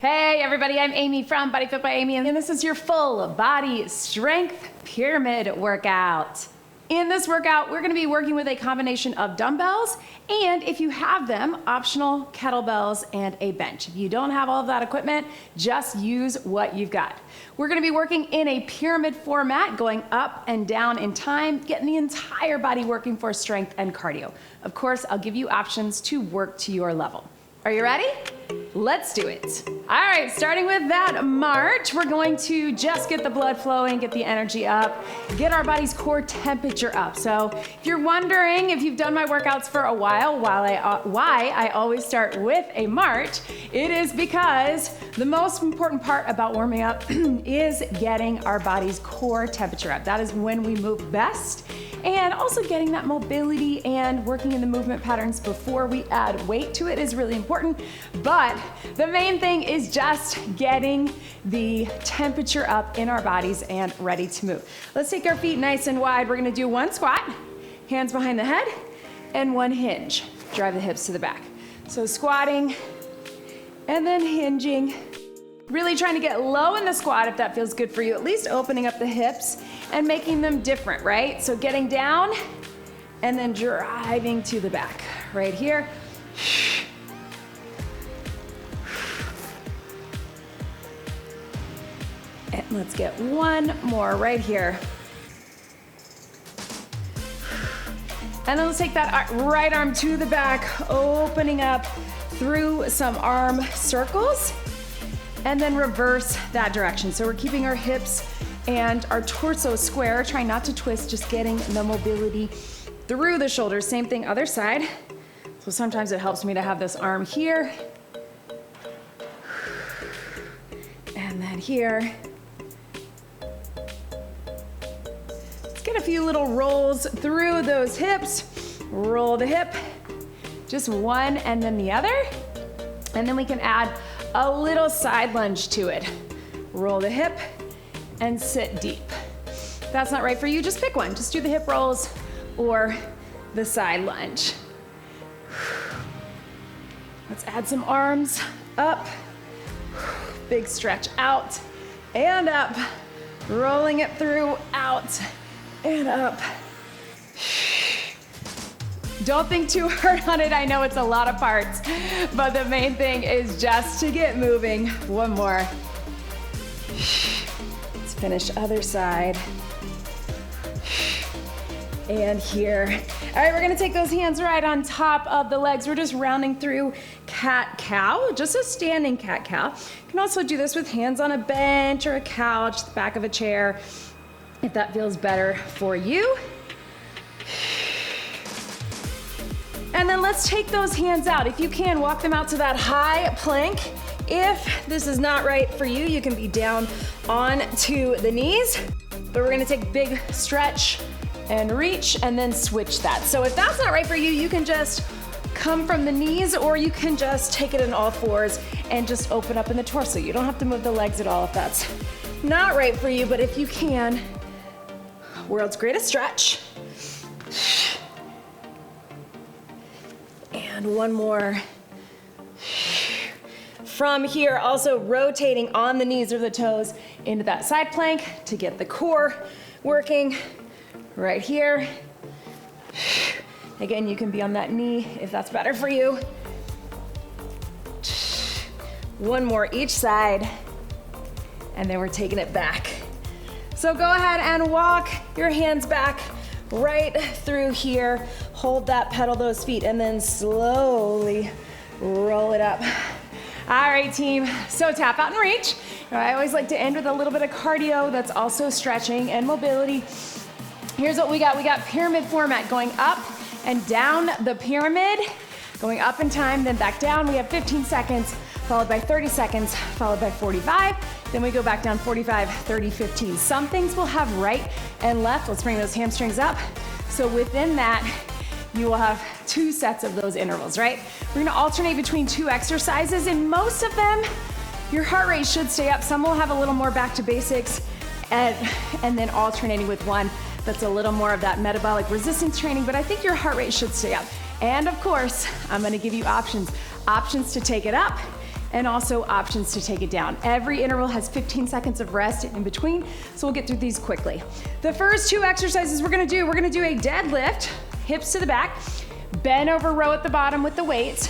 Hey everybody, I'm Amy from BodyFit by Amy, and this is your full body strength pyramid workout. In this workout, we're gonna be working with a combination of dumbbells, and if you have them, optional kettlebells and a bench. If you don't have all of that equipment, just use what you've got. We're gonna be working in a pyramid format, going up and down in time, getting the entire body working for strength and cardio. Of course, I'll give you options to work to your level. Are you ready? Let's do it. All right, starting with that march, we're going to just get the blood flowing, get the energy up, get our body's core temperature up. So if you're wondering if you've done my workouts for a while, why I always start with a march, it is because the most important part about warming up is getting our body's core temperature up. That is when we move best. And also getting that mobility and working in the movement patterns before we add weight to it is really important. But the main thing is just getting the temperature up in our bodies and ready to move. Let's take our feet nice and wide. We're gonna do one squat, hands behind the head, and one hinge. Drive the hips to the back. So squatting and then hinging. Really trying to get low in the squat if that feels good for you, at least opening up the hips and making them different, right? So getting down and then driving to the back, right here. And let's get one more right here. And then let's take that right arm to the back, opening up through some arm circles, and then reverse that direction. So we're keeping our hips and our torso square, trying not to twist, just getting the mobility through the shoulders. Same thing, other side. So sometimes it helps me to have this arm here, and then here. Let's get a few little rolls through those hips. Roll the hip, just one and then the other. And then we can add a little side lunge to it. Roll the hip and sit deep. If that's not right for you, just pick one. Just do the hip rolls or the side lunge. Let's add some arms up. Big stretch out and up. Rolling it through, out and up. Don't think too hard on it. I know it's a lot of parts, but the main thing is just to get moving. One more. Let's finish other side. And here. All right, we're gonna take those hands right on top of the legs. We're just rounding through cat-cow, just a standing cat-cow. You can also do this with hands on a bench or a couch, the back of a chair, if that feels better for you. And then let's take those hands out. If you can, walk them out to that high plank. If this is not right for you, you can be down onto the knees. But we're gonna take a big stretch and reach and then switch that. So if that's not right for you, you can just come from the knees, or you can just take it in all fours and just open up in the torso. You don't have to move the legs at all if that's not right for you, but if you can, world's greatest stretch. And one more. From here, also rotating on the knees or the toes into that side plank to get the core working right here. Again, you can be on that knee if that's better for you. One more each side, and then we're taking it back. So go ahead and walk your hands back right through here. Hold that, pedal those feet, and then slowly roll it up. All right, team, so tap out and reach. I always like to end with a little bit of cardio that's also stretching and mobility. Here's what we got. We got pyramid format, going up and down the pyramid, going up in time, then back down. We have 15 seconds, followed by 30 seconds, followed by 45. Then we go back down 45, 30, 15. Some things will have right and left. Let's bring those hamstrings up. So within that, you will have 2 sets of those intervals, right? We're gonna alternate between 2 exercises. In most of them, your heart rate should stay up. Some will have a little more back to basics, and then alternating with one that's a little more of that metabolic resistance training, but I think your heart rate should stay up. And of course, I'm gonna give you options to take it up and also options to take it down. Every interval has 15 seconds of rest in between, so we'll get through these quickly. The first 2 exercises we're gonna do a deadlift, hips to the back, bend over row at the bottom with the weights,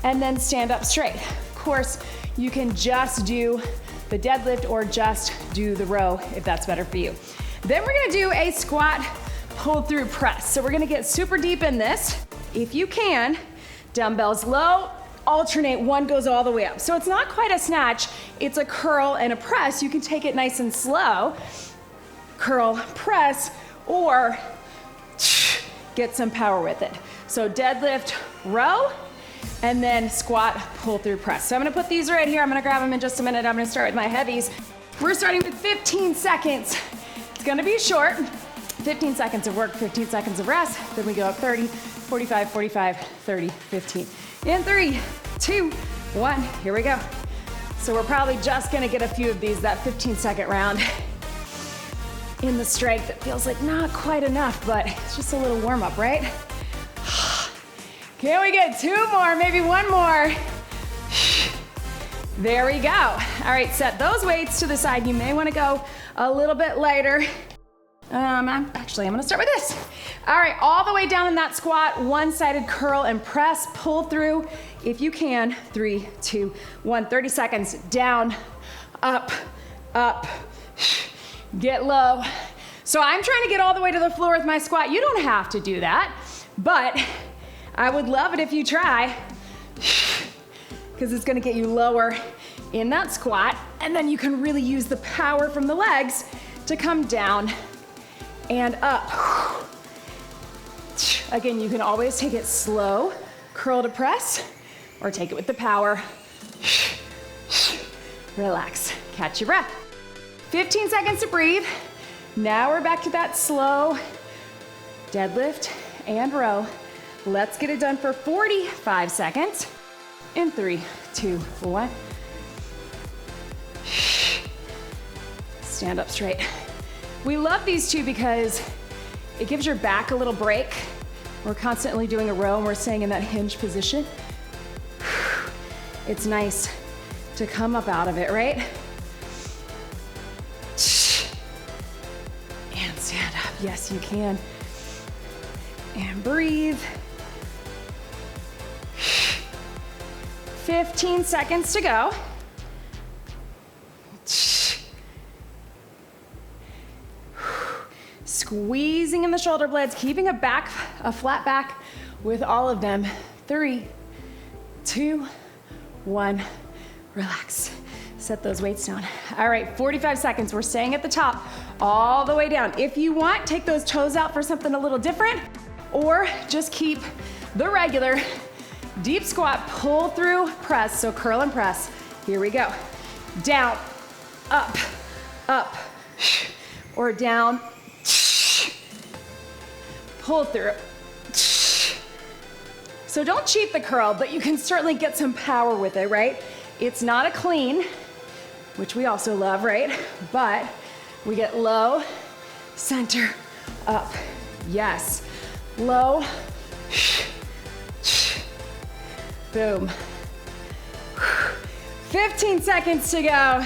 and then stand up straight. Of course, you can just do the deadlift or just do the row if that's better for you. Then we're gonna do a squat pull through press. So we're gonna get super deep in this. If you can, dumbbells low, alternate, one goes all the way up. So it's not quite a snatch, it's a curl and a press. You can take it nice and slow, curl, press, or get some power with it. So deadlift, row, and then squat, pull through press. So I'm gonna put these right here. I'm gonna grab them in just a minute. I'm gonna start with my heavies. We're starting with 15 seconds. It's gonna be short. 15 seconds of work, 15 seconds of rest. Then we go up 30, 45, 45, 30, 15. In 3, 2, 1, here we go. So we're probably just gonna get a few of these, that 15-second round. In the strength, it feels like not quite enough, but it's just a little warm up, right? Can we get 2 more, maybe 1 more? There we go. All right, set those weights to the side. You may wanna go a little bit lighter. I'm gonna start with this. All right, all the way down in that squat, one-sided curl and press, pull through. If you can, 3, 2, 1, 30 seconds, down, up, up, get low. So I'm trying to get all the way to the floor with my squat. You don't have to do that, but I would love it if you try, because it's gonna get you lower in that squat, and then you can really use the power from the legs to come down and up. Again, you can always take it slow, curl to press, or take it with the power. Relax, catch your breath. 15 seconds to breathe. Now we're back to that slow deadlift and row. Let's get it done for 45 seconds. In 3, 2, 1. Stand up straight. We love these two because it gives your back a little break. We're constantly doing a row and we're staying in that hinge position. It's nice to come up out of it, right? And stand up. Yes, you can. And breathe. 15 seconds to go. Squeezing in the shoulder blades, keeping a flat back with all of them. 3, 2, 1, relax. Set those weights down. All right, 45 seconds. We're staying at the top all the way down. If you want, take those toes out for something a little different, or just keep the regular deep squat, pull through, press. So curl and press. Here we go. Down, up, up, or down, pull through. So don't cheat the curl, but you can certainly get some power with it, right? It's not a clean, which we also love, right? But we get low, center, up. Yes. Low. Boom. 15 seconds to go.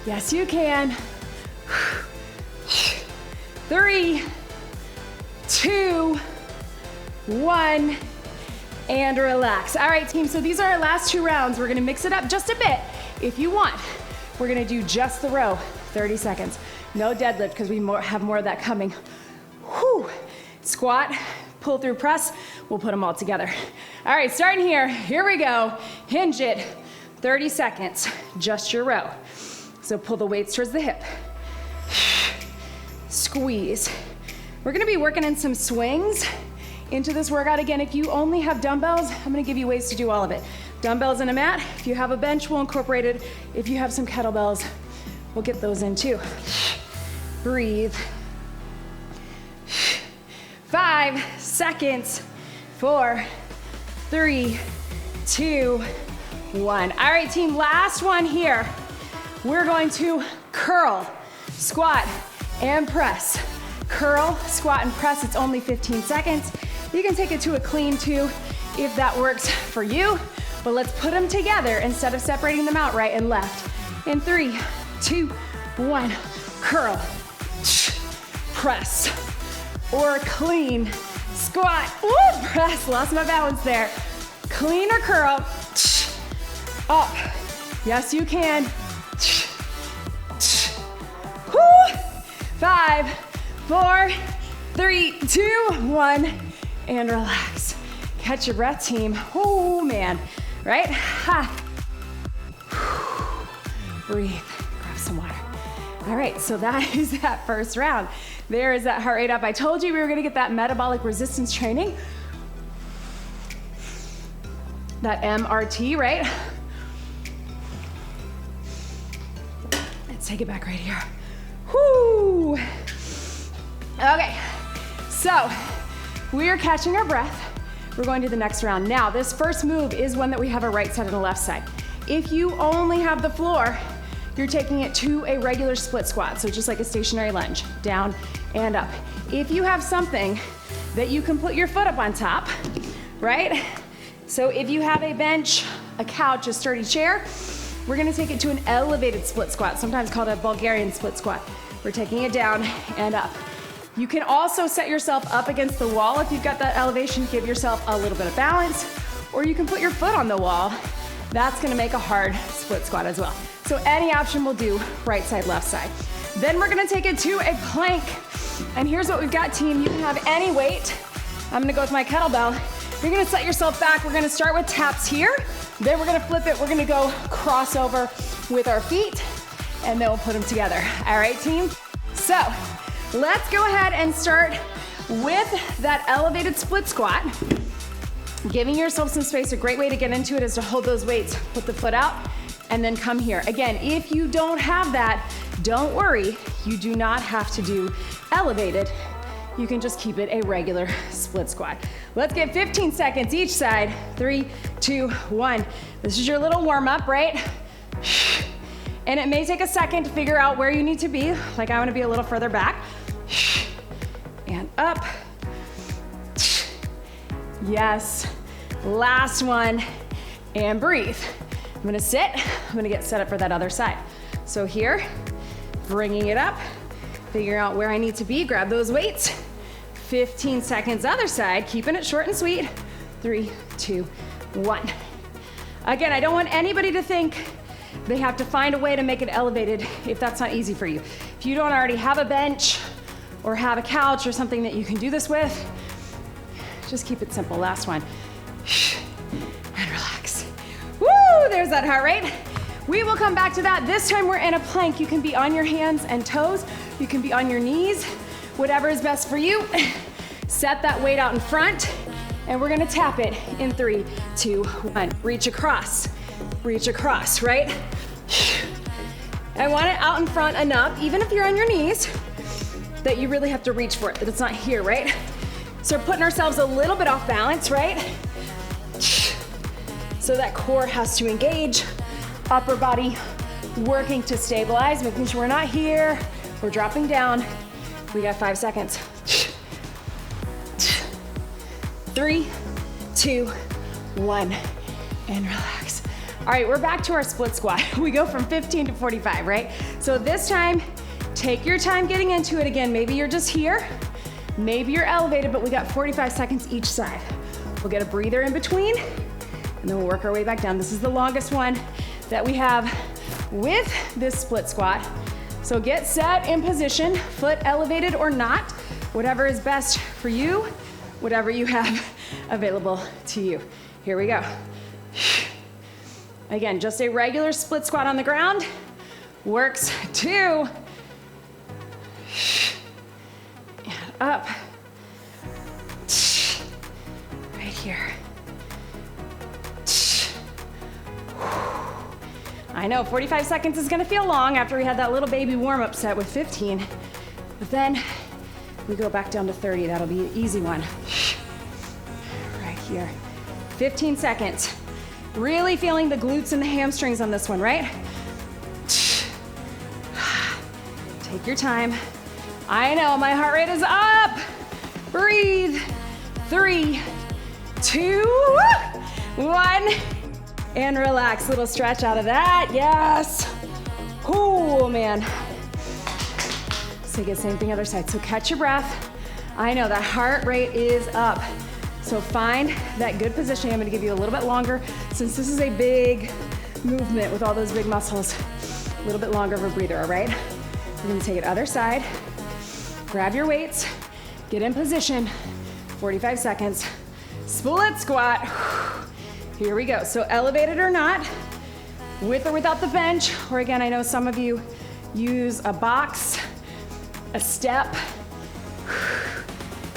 Yes, you can. 3, 2, 1, and relax. All right, team, so these are our last 2 rounds. We're gonna mix it up just a bit. If you want, we're gonna do just the row, 30 seconds. No deadlift, because we have more of that coming. Whew. Squat, pull through press, we'll put them all together. All right, starting here we go. Hinge it, 30 seconds, just your row. So pull the weights towards the hip. Squeeze. We're gonna be working in some swings into this workout. Again, if you only have dumbbells, I'm gonna give you ways to do all of it. Dumbbells and a mat. If you have a bench, we'll incorporate it. If you have some kettlebells, we'll get those in too. Breathe. 5 seconds. 4, 3, 2, 1. All right, team, last one here. We're going to curl, squat, and press. Curl, squat, and press. It's only 15 seconds. You can take it to a clean too if that works for you. But let's put them together instead of separating them out, right and left. In 3, 2, 1, curl, press, or clean, squat, woo, press, lost my balance there. Clean or curl, up, yes you can. 5, 4, 3, 2, 1, and relax. Catch your breath, team. Oh man, right? Ha. Breathe, grab some water. All right, so that is that first round. There is that heart rate up. I told you we were gonna get that metabolic resistance training. That MRT, right? Let's take it back right here. Whoo! Okay, so we are catching our breath. We're going to the next round. Now, this first move is one that we have a right side and a left side. If you only have the floor, you're taking it to a regular split squat, so just like a stationary lunge, down and up. If you have something that you can put your foot up on top, right? So if you have a bench, a couch, a sturdy chair, we're gonna take it to an elevated split squat, sometimes called a Bulgarian split squat. We're taking it down and up. You can also set yourself up against the wall if you've got that elevation, give yourself a little bit of balance, or you can put your foot on the wall. That's gonna make a hard split squat as well. So any option will do, right side, left side. Then we're gonna take it to a plank. And here's what we've got, team. You can have any weight. I'm gonna go with my kettlebell. You're gonna set yourself back. We're gonna start with taps here. Then we're gonna flip it. We're gonna go crossover with our feet, and then we'll put them together. All right, team? So let's go ahead and start with that elevated split squat. Giving yourself some space, a great way to get into it is to hold those weights, put the foot out, and then come here. Again, if you don't have that, don't worry. You do not have to do elevated. You can just keep it a regular split squat. Let's get 15 seconds each side. 3, 2, 1. This is your little warm up, right? And it may take a second to figure out where you need to be. Like I want to be a little further back. And up. Yes. Last one. And breathe. I'm gonna sit. I'm gonna get set up for that other side. So here, bringing it up, figuring out where I need to be, grab those weights. 15 seconds other side, keeping it short and sweet. 3, 2, 1. Again, I don't want anybody to think they have to find a way to make it elevated if that's not easy for you. If you don't already have a bench or have a couch or something that you can do this with, just keep it simple. Last one. And relax. Woo, there's that heart rate. We will come back to that. This time we're in a plank. You can be on your hands and toes. You can be on your knees, whatever is best for you. Set that weight out in front, and we're gonna tap it in 3, 2, 1. Reach across, right? I want it out in front enough, even if you're on your knees, that you really have to reach for it, that it's not here, right? So we're putting ourselves a little bit off balance, right? So that core has to engage, upper body working to stabilize, making sure we're not here, we're dropping down. We got 5 seconds. 3, 2, 1, and relax. All right, we're back to our split squat. We go from 15 to 45, right? So this time, take your time getting into it again. Maybe you're just here, maybe you're elevated, but we got 45 seconds each side. We'll get a breather in between, and then we'll work our way back down. This is the longest one that we have with this split squat. So get set in position, foot elevated or not, whatever is best for you, whatever you have available to you. Here we go. Again, just a regular split squat on the ground works too. And up. Right here. I know 45 seconds is gonna feel long after we had that little baby warm-up set with 15, but then we go back down to 30. That'll be an easy one. Right here. 15 seconds. Really feeling the glutes and the hamstrings on this one, right? Take your time. I know my heart rate is up. Breathe. 3, 2, 1, and relax. Little stretch out of that, yes. Oh man. So again, same thing other side. So catch your breath. I know that heart rate is up. So find that good position. I'm gonna give you a little bit longer since this is a big movement with all those big muscles. A little bit longer of a breather, all right? We're gonna take it other side. Grab your weights, get in position, 45 seconds. Split squat. Here we go. So elevated or not, with or without the bench, or again, I know some of you use a box, a step.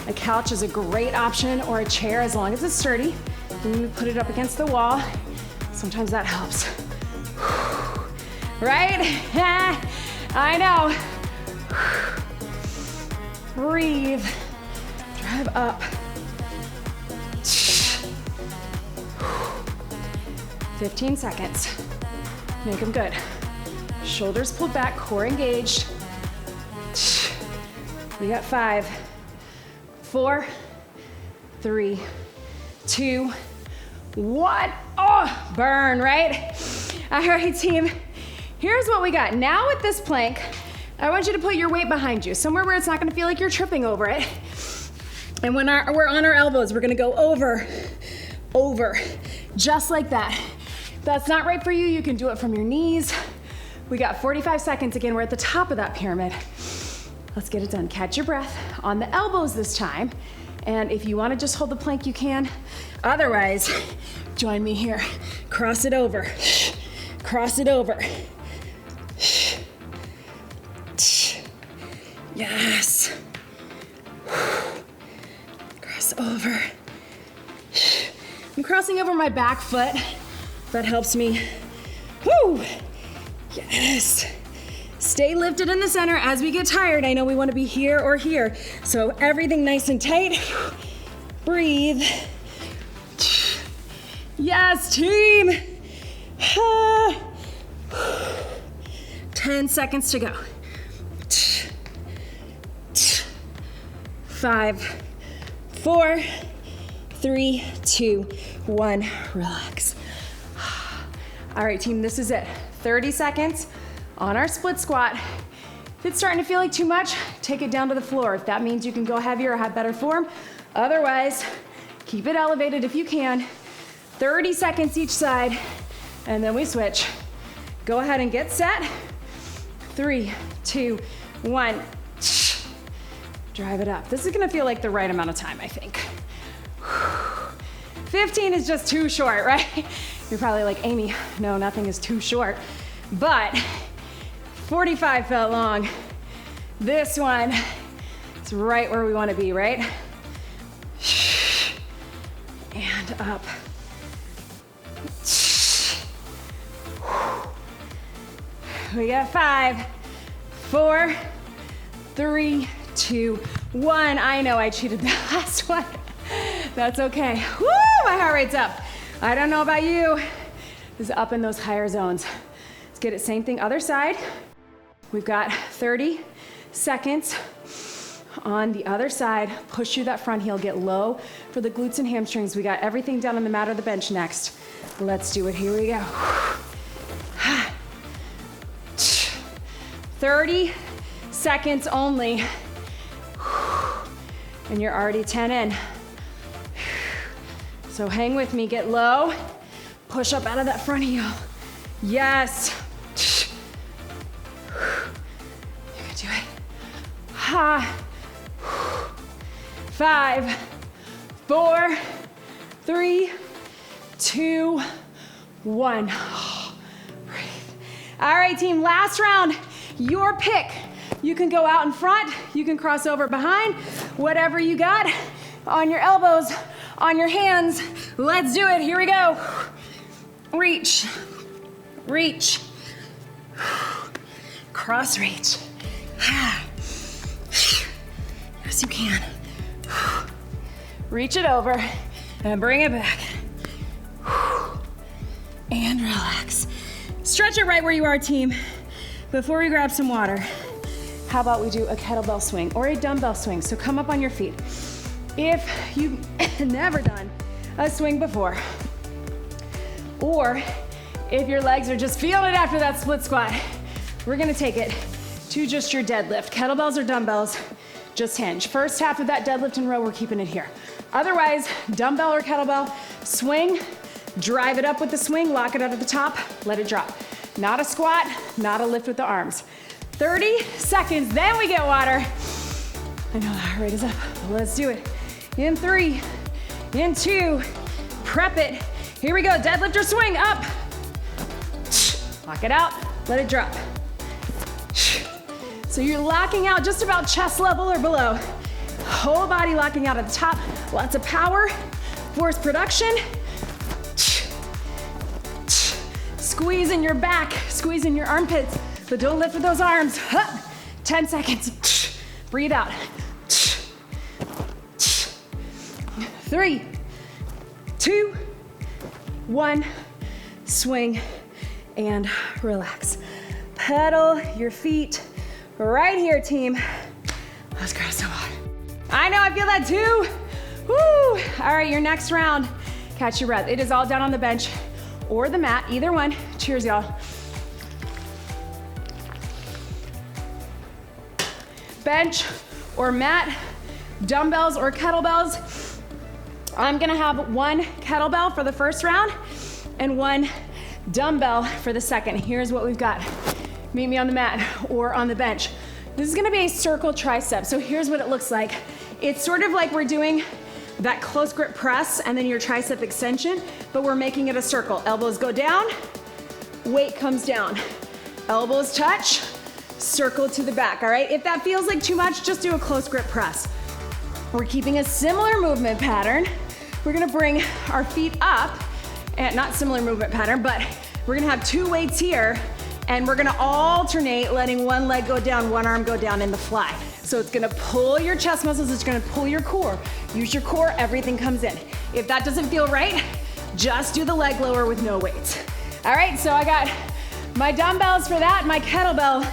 A couch is a great option, or a chair as long as it's sturdy. Then you put it up against the wall. Sometimes that helps. Right? I know. Breathe. Drive up. 15 seconds. Make them good. Shoulders pulled back, core engaged. We got 5, 4, 3, 2, 1. Oh, burn, right? All right, team. Here's what we got. Now with this plank, I want you to put your weight behind you, somewhere where it's not gonna feel like you're tripping over it. And when we're on our elbows, we're gonna go over, just like that. If that's not right for you, you can do it from your knees. We got 45 seconds. Again, we're at the top of that pyramid. Let's get it done. Catch your breath on the elbows this time. And if you wanna just hold the plank, you can. Otherwise, join me here. Cross it over. Cross it over. Yes. Cross over. I'm crossing over my back foot. That helps me. Woo! Yes. Stay lifted in the center. As we get tired, I know we want to be here or here. So everything nice and tight. Breathe. Yes, team. 10 seconds to go. 5, 4, 3, 2, 1. Relax. All right, team, this is it. 30 seconds on our split squat. If it's starting to feel like too much, take it down to the floor. If that means you can go heavier or have better form. Otherwise, keep it elevated if you can. 30 seconds each side, and then we switch. Go ahead and get set. 3, 2, 1. Drive it up. This is gonna feel like the right amount of time, I think. 15 is just too short, right? You're probably like, Amy, no, nothing is too short. But 45 felt long. This one is right where we want to be, right? And up. We got 5, 4, 3, 2, 1. I know I cheated the last one. That's okay. Woo, my heart rate's up. I don't know about you. This is up in those higher zones. Let's get it, same thing, other side. We've got 30 seconds on the other side. Push through that front heel, get low for the glutes and hamstrings. We got everything done on the mat or the bench next. Let's do it, here we go. 30 seconds only. And you're already 10 in. So hang with me, get low. Push up out of that front heel. Yes. You can do it. 5, 4, 3, 2, 1. Breathe. All right, team, last round. Your pick. You can go out in front, you can cross over behind, whatever you got. On your elbows, on your hands. Let's do it, here we go. Reach, reach, cross reach. Yes, you can. Reach it over and bring it back. And relax. Stretch it right where you are, team. Before we grab some water, how about we do a kettlebell swing or a dumbbell swing? So come up on your feet. If you've never done a swing before. Or if your legs are just feeling it after that split squat, we're gonna take it to just your deadlift. Kettlebells or dumbbells, just hinge. First half of that deadlift and row, we're keeping it here. Otherwise, dumbbell or kettlebell, swing, drive it up with the swing, lock it out at the top, let it drop. Not a squat, not a lift with the arms. 30 seconds, then we get water. I know the heart rate is up, but let's do it. In 3, in 2, prep it. Here we go, deadlift or swing, up. Lock it out, let it drop. So you're locking out just about chest level or below. Whole body locking out at the top. Lots of power, force production. Squeezing your back, squeezing your armpits, but don't lift with those arms. 10 seconds. Breathe out. 3, 2, 1. Swing and relax. Pedal your feet right here, team. Let's grab some water. I know, I feel that too. Woo! All right, your next round, catch your breath. It is all down on the bench or the mat, either one. Cheers, y'all. Bench or mat, dumbbells or kettlebells. I'm gonna have one kettlebell for the first round and one dumbbell for the second. Here's what we've got. Meet me on the mat or on the bench. This is gonna be a circle tricep. So here's what it looks like. It's sort of like we're doing that close grip press and then your tricep extension, but we're making it a circle. Elbows go down, weight comes down. Elbows touch, circle to the back, all right? If that feels like too much, just do a close grip press. We're keeping a similar movement pattern. We're gonna bring our feet up, and not similar movement pattern, but we're gonna have 2 weights here, and we're gonna alternate letting one leg go down, one arm go down in the fly. So it's gonna pull your chest muscles, it's gonna pull your core. Use your core, everything comes in. If that doesn't feel right, just do the leg lower with no weights. All right, so I got my dumbbells for that, my kettlebell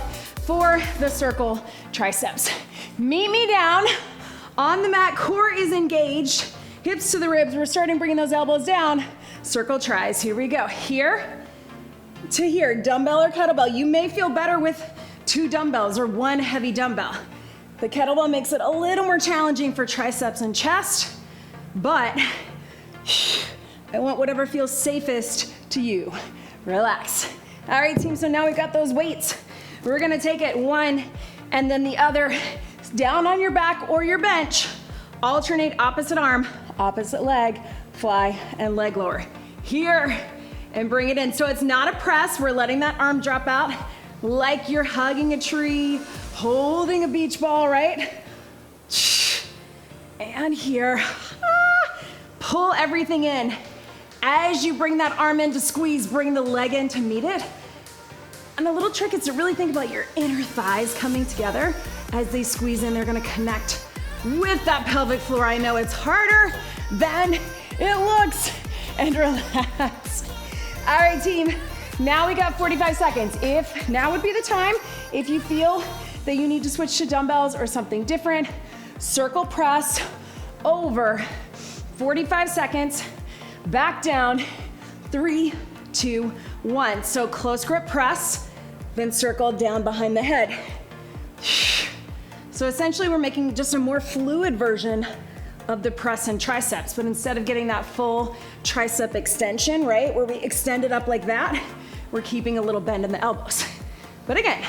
for the circle triceps. Meet me down on the mat, core is engaged, hips to the ribs. We're starting bringing those elbows down. Circle tries, here we go. Here to here, dumbbell or kettlebell. You may feel better with 2 dumbbells or 1 heavy dumbbell. The kettlebell makes it a little more challenging for triceps and chest, but I want whatever feels safest to you. Relax. All right, team, so now we've got those weights. We're gonna take it one and then the other down on your back or your bench. Alternate opposite arm, opposite leg, fly and leg lower. Here, and bring it in. So it's not a press, we're letting that arm drop out like you're hugging a tree, holding a beach ball, right? And here, pull everything in. As you bring that arm in to squeeze, bring the leg in to meet it. And the little trick is to really think about your inner thighs coming together. As they squeeze in, they're gonna connect with that pelvic floor. I know it's harder than it looks. And relax. All right, team, now we got 45 seconds. Now would be the time, if you feel that you need to switch to dumbbells or something different, circle press over 45 seconds, back down, 3, 2, 1. So close grip press, then circle down behind the head. So essentially we're making just a more fluid version of the press and triceps, but instead of getting that full tricep extension, right, where we extend it up like that, we're keeping a little bend in the elbows. But again,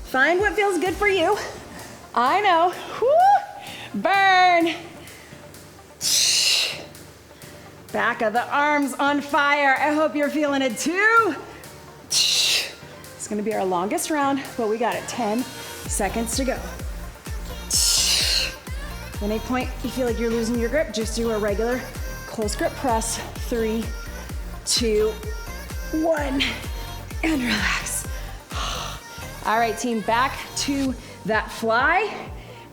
find what feels good for you. I know, woo, burn. Back of the arms on fire. I hope you're feeling it too. It's gonna be our longest round, but we got it, 10 seconds to go. At any point you feel like you're losing your grip, just do a regular close grip press. 3, 2, 1, and relax. All right, team, back to that fly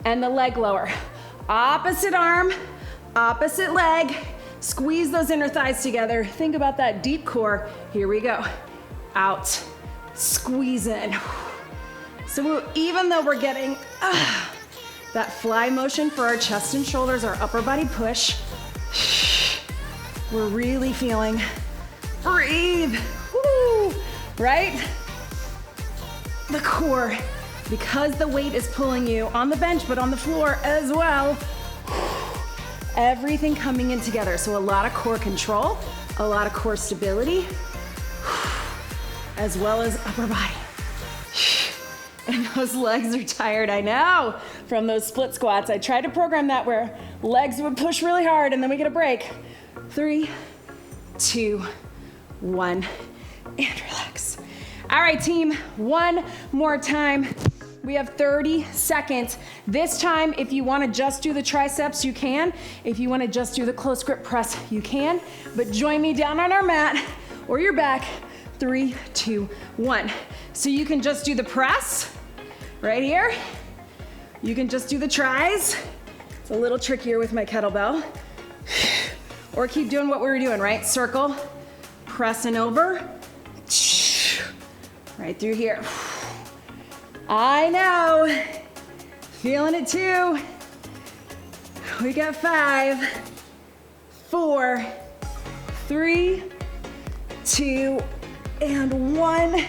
and the leg lower. Opposite arm, opposite leg. Squeeze those inner thighs together. Think about that deep core. Here we go. Out, squeeze in. So even though we're getting that fly motion for our chest and shoulders, our upper body push, we're really feeling. Breathe, woo, right? The core, because the weight is pulling you on the bench, but on the floor as well. Everything coming in together. So a lot of core control, a lot of core stability, as well as upper body. And those legs are tired, I know, from those split squats. I tried to program that where legs would push really hard and then we get a break. 3, 2, 1, and relax. All right, team, one more time. We have 30 seconds. This time, if you wanna just do the triceps, you can. If you wanna just do the close grip press, you can. But join me down on our mat or your back. 3, 2, 1. So you can just do the press right here. You can just do the tris. It's a little trickier with my kettlebell. Or keep doing what we were doing, right? Circle, pressing over. Right through here. I know, feeling it too. We got 5, 4, 3, 2, and 1.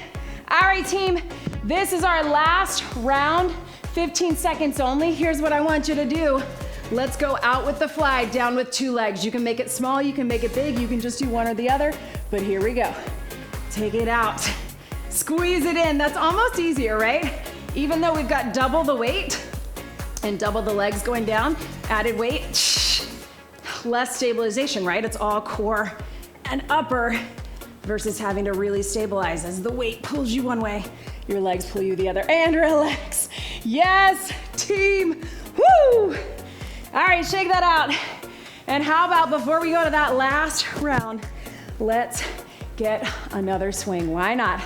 All right, team, this is our last round, 15 seconds only. Here's what I want you to do. Let's go out with the fly, down with 2 legs. You can make it small, you can make it big, you can just do one or the other, but here we go. Take it out, squeeze it in. That's almost easier, right? Even though we've got double the weight and double the legs going down, added weight, less stabilization, right? It's all core and upper versus having to really stabilize as the weight pulls you one way, your legs pull you the other, and relax. Yes, team, woo! All right, shake that out. And how about before we go to that last round, let's get another swing. Why not?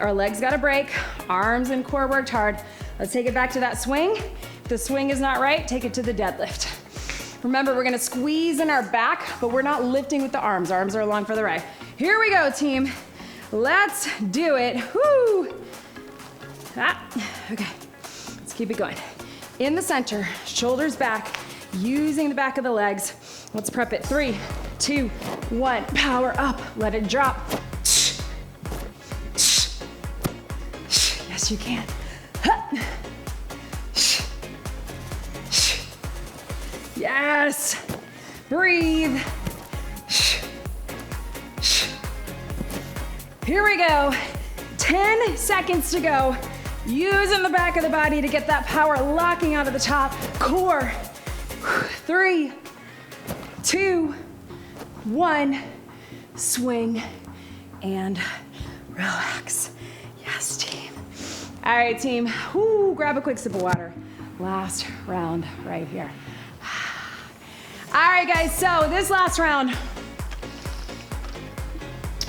Our legs got a break, arms and core worked hard. Let's take it back to that swing. If the swing is not right, take it to the deadlift. Remember, we're gonna squeeze in our back, but we're not lifting with the arms. Arms are along for the ride. Here we go, team. Let's do it. Woo! Okay, let's keep it going. In the center, shoulders back, using the back of the legs. Let's prep it. 3, 2, 1. Power up, let it drop. Yes, you can. Yes. Breathe. Here we go. 10 seconds to go. Using the back of the body to get that power locking out of the top. Core. 3, 2, 1. Swing and relax. Yes, team. All right, team. Woo, grab a quick sip of water. Last round right here. All right, guys, so this last round,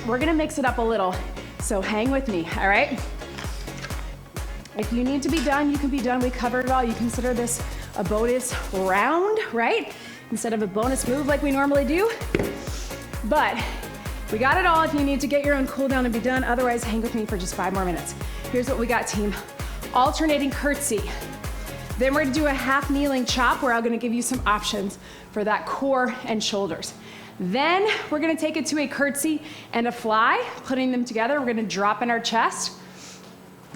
we're gonna mix it up a little. So hang with me, all right? If you need to be done, you can be done. We covered it all. You consider this a bonus round, right? Instead of a bonus move like we normally do. But we got it all if you need to get your own cool down and be done. Otherwise, hang with me for just 5 more minutes. Here's what we got, team. Alternating curtsy. Then we're gonna do a half kneeling chop where I'm gonna give you some options for that core and shoulders. Then we're gonna take it to a curtsy and a fly, putting them together. We're gonna drop in our chest.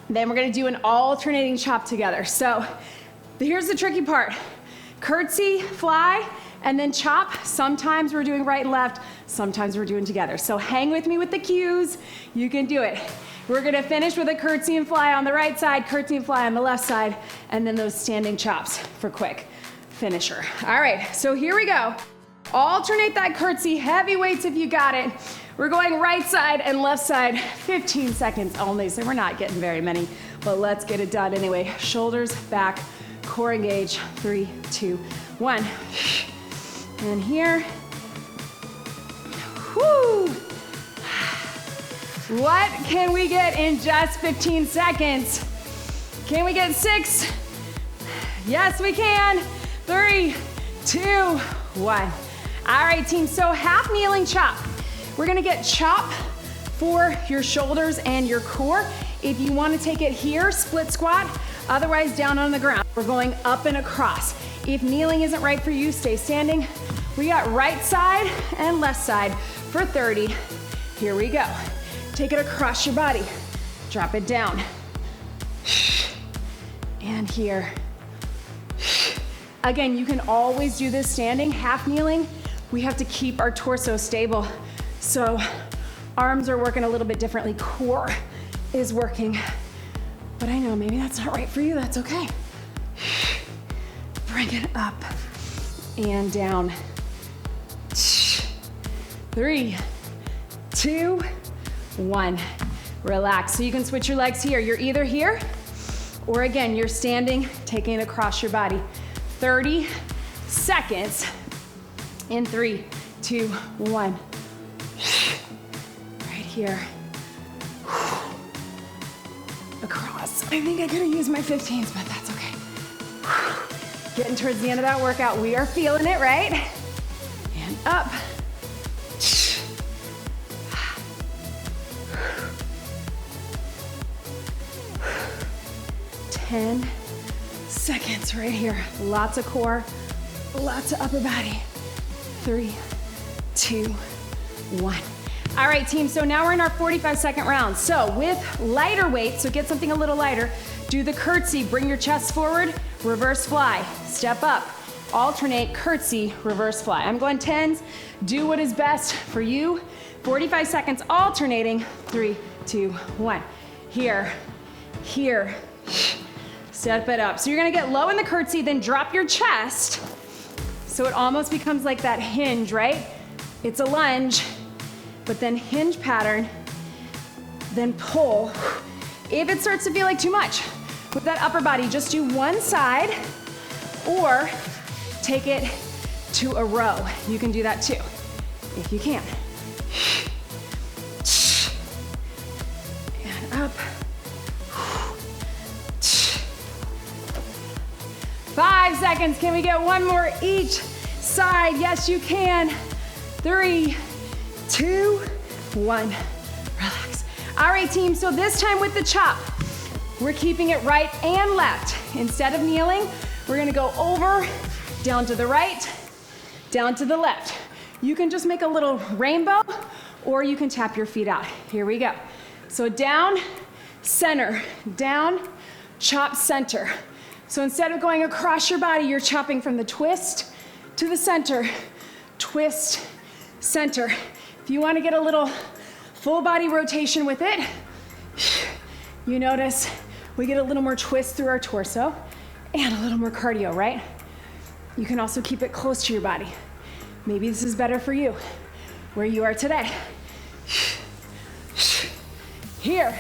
Then we're gonna do an alternating chop together. So here's the tricky part. Curtsy, fly, and then chop. Sometimes we're doing right and left, sometimes we're doing together. So hang with me with the cues, you can do it. We're gonna finish with a curtsy and fly on the right side, curtsy and fly on the left side, and then those standing chops for quick finisher. All right, so here we go. Alternate that curtsy, heavy weights if you got it. We're going right side and left side, 15 seconds only, so we're not getting very many, but let's get it done anyway. Shoulders back, core engage, 3, 2, 1. And here, whoo! What can we get in just 15 seconds? Can we get 6? Yes, we can. 3, 2, 1. All right, team, so half kneeling chop. We're gonna get chop for your shoulders and your core. If you wanna take it here, split squat, otherwise down on the ground. We're going up and across. If kneeling isn't right for you, stay standing. We got right side and left side for 30. Here we go. Take it across your body. Drop it down. And here. Again, you can always do this standing, half kneeling. We have to keep our torso stable. So arms are working a little bit differently. Core is working. But I know maybe that's not right for you. That's okay. Bring it up and down. 3, 2, 1. Relax. So you can switch your legs here. You're either here or again, you're standing, taking it across your body. 30 seconds in 3, 2, 1. Right here. Across. I think I could have used my 15s, but that's okay. Getting towards the end of that workout. We are feeling it, right? And up. 10 seconds right here. Lots of core, lots of upper body. 3, 2, 1. All right, team, so now we're in our 45-second round. So with lighter weight, so get something a little lighter, do the curtsy, bring your chest forward, reverse fly, step up, alternate, curtsy, reverse fly. I'm going 10s, do what is best for you. 45 seconds alternating, 3, 2, 1. Here, here, step it up. So you're gonna get low in the curtsy, then drop your chest. So it almost becomes like that hinge, right? It's a lunge, but then hinge pattern, then pull. If it starts to feel like too much, with that upper body, just do one side or take it to a row. You can do that too, if you can. And up. 5 seconds, can we get one more each side? Yes, you can. 3, 2, 1, relax. All right, team, so this time with the chop, we're keeping it right and left. Instead of kneeling, we're gonna go over, down to the right, down to the left. You can just make a little rainbow, or you can tap your feet out. Here we go. So down, center, down, chop, center. So instead of going across your body, you're chopping from the twist to the center, twist, center. If you want to get a little full body rotation with it, you notice we get a little more twist through our torso and a little more cardio, right? You can also keep it close to your body. Maybe this is better for you, where you are today. Here.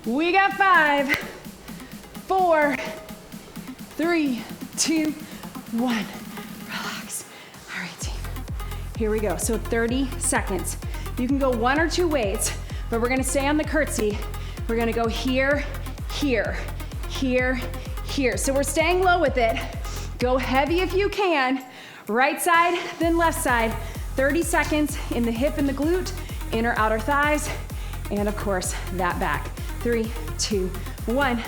We got 5, 4, 3, 2, 1. Relax. All right, team. Here we go. So 30 seconds. You can go 1 or 2 weights, but we're gonna stay on the curtsy. We're gonna go here, here, here, here. So we're staying low with it. Go heavy if you can. Right side, then left side. 30 seconds in the hip and the glute, inner outer thighs, and of course, that back. 3, 2, 1.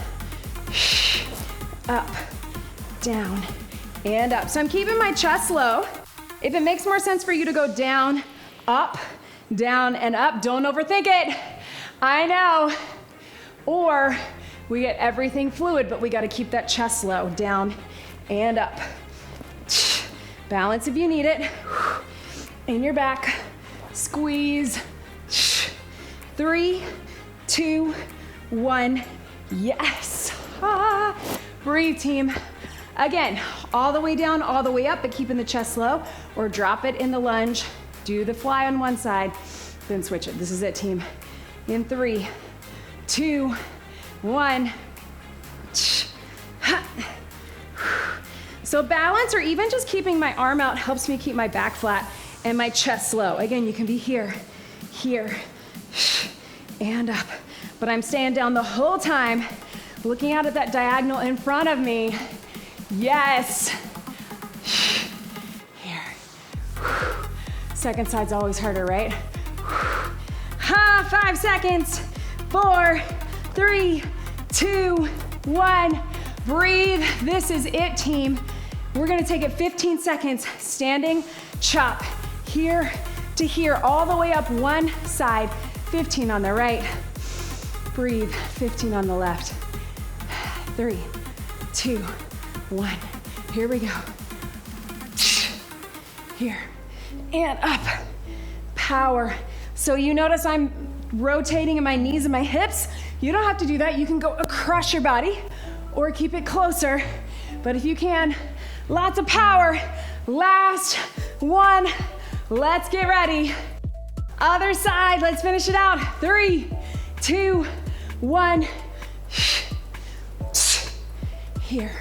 Up, down, and up. So I'm keeping my chest low. If it makes more sense for you to go down, and up, don't overthink it. I know. Or we get everything fluid, but we gotta keep that chest low, down and up. Balance if you need it. In your back, squeeze. 3, 2, 1, yes. Ah. Breathe, team. Again, all the way down, all the way up, but keeping the chest low, or drop it in the lunge. Do the fly on one side, then switch it. This is it, team. In 3, 2, 1. So balance, or even just keeping my arm out, helps me keep my back flat and my chest low. Again, you can be here, here, and up. But I'm staying down the whole time, looking out at that diagonal in front of me. Yes. Here. Second side's always harder, right? 5 seconds. 4, 3, 2, 1. Breathe. This is it, team. We're gonna take it 15 seconds, standing chop, here to here, all the way up one side, 15 on the right. Breathe, 15 on the left. 3, 2, 1. Here we go. Here, and up. Power. So you notice I'm rotating in my knees and my hips. You don't have to do that. You can go across your body or keep it closer. But if you can, lots of power. Last one. Let's get ready. Other side. Let's finish it out. 3, 2, 1. Here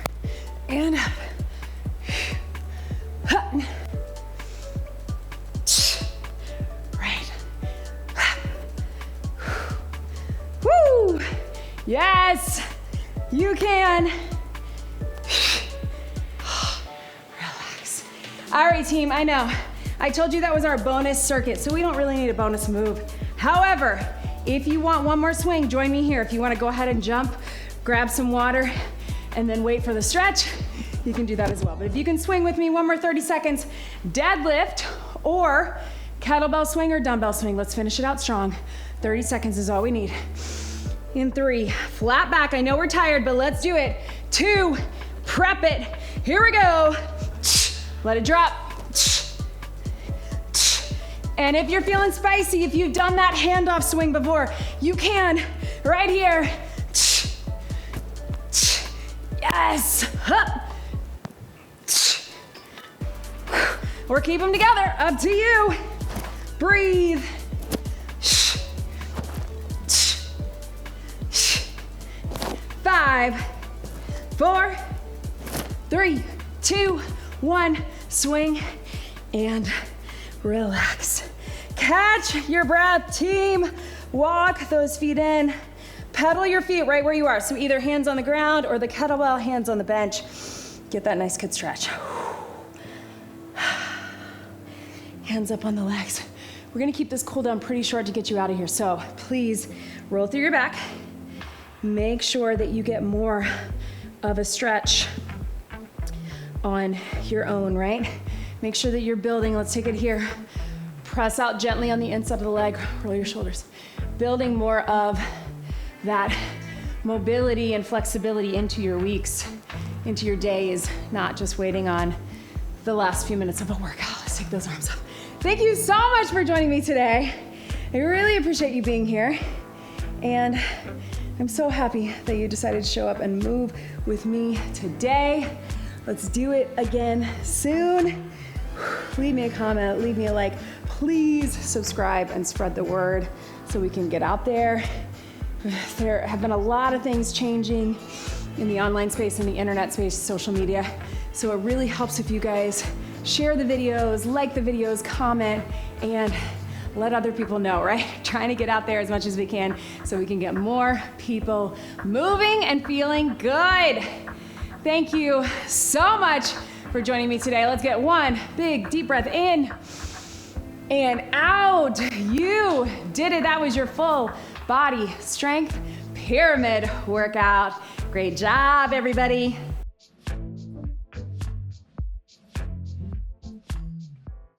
and up. Right. Woo! Yes, you can. Relax. All right, team, I know. I told you that was our bonus circuit, so we don't really need a bonus move. However, if you want one more swing, join me here. If you want to go ahead and jump, grab some water, and then wait for the stretch, you can do that as well. But if you can swing with me one more 30 seconds, deadlift or kettlebell swing or dumbbell swing. Let's finish it out strong. 30 seconds is all we need. In 3, flat back. I know we're tired, but let's do it. 2, prep it. Here we go. Let it drop. And if you're feeling spicy, if you've done that handoff swing before, you can, right here. Yes. Or keep them together, up to you. Breathe. 5, 4, 3, 2, 1. Swing and relax. Catch your breath, team. Walk those feet in. Pedal your feet right where you are. So either hands on the ground or the kettlebell, hands on the bench. Get that nice good stretch. Hands up on the legs. We're gonna keep this cool down pretty short to get you out of here. So please roll through your back. Make sure that you get more of a stretch on your own, right? Make sure that you're building. Let's take it here. Press out gently on the inside of the leg. Roll your shoulders. Building more of that mobility and flexibility into your weeks, into your days, not just waiting on the last few minutes of a workout. Let's take those arms up. Thank you so much for joining me today. I really appreciate you being here. And I'm so happy that you decided to show up and move with me today. Let's do it again soon. Leave me a comment, leave me a like. Please subscribe and spread the word so we can get out there. There have been a lot of things changing in the online space, in the internet space, social media. So it really helps if you guys share the videos, like the videos, comment, and let other people know, right? Trying to get out there as much as we can so we can get more people moving and feeling good. Thank you so much for joining me today. Let's get one big deep breath in and out. You did it. That was your full body strength pyramid workout. Great job, everybody.